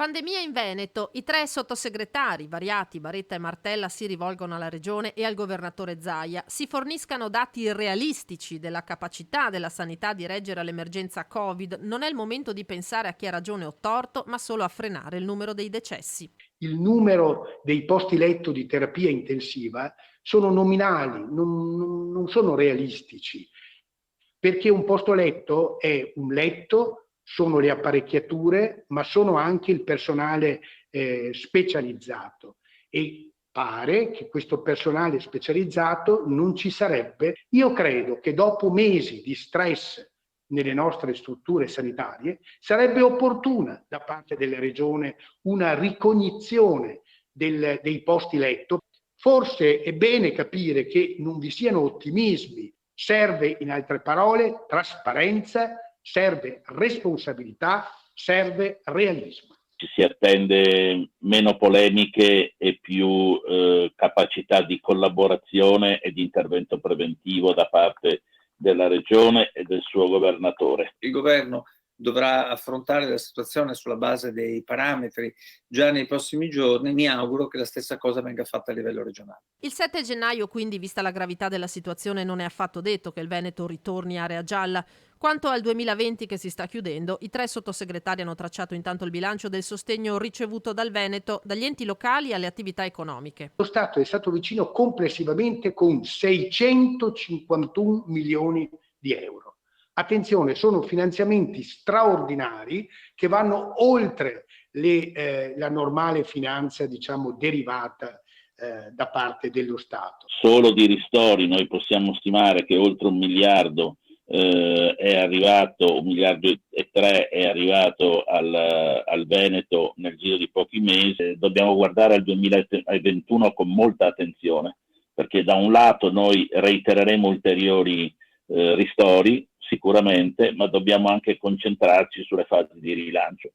Pandemia in Veneto. I tre sottosegretari, Variati, Baretta e Martella, si rivolgono alla regione e al governatore Zaia. Si forniscano dati realistici della capacità della sanità di reggere all'emergenza Covid. Non è il momento di pensare a chi ha ragione o torto, ma solo a frenare il numero dei decessi. Il numero dei posti letto di terapia intensiva sono nominali, non sono realistici, perché un posto letto è un letto, sono le apparecchiature, ma sono anche il personale specializzato, e pare che questo personale specializzato non ci sarebbe. Io credo che dopo mesi di stress nelle nostre strutture sanitarie sarebbe opportuna da parte della regione una ricognizione dei posti letto. Forse è bene capire che non vi siano ottimismi, serve in altre parole trasparenza, serve responsabilità, serve realismo. Ci si attende meno polemiche e più capacità di collaborazione e di intervento preventivo da parte della regione e del suo governatore. Il governo dovrà affrontare la situazione sulla base dei parametri già nei prossimi giorni. Mi auguro che la stessa cosa venga fatta a livello regionale. Il 7 gennaio, quindi, vista la gravità della situazione, non è affatto detto che il Veneto ritorni area gialla. Quanto al 2020 che si sta chiudendo, i tre sottosegretari hanno tracciato intanto il bilancio del sostegno ricevuto dal Veneto, dagli enti locali alle attività economiche. Lo Stato è stato vicino complessivamente con 651 milioni di euro. Attenzione, sono finanziamenti straordinari che vanno oltre la normale finanza, diciamo, derivata da parte dello Stato. Solo di ristori noi possiamo stimare che oltre 1 miliardo è arrivato, 1,3 miliardi è arrivato al Veneto nel giro di pochi mesi. Dobbiamo guardare al 2021 con molta attenzione, perché da un lato noi reitereremo ulteriori ristori sicuramente, ma dobbiamo anche concentrarci sulle fasi di rilancio.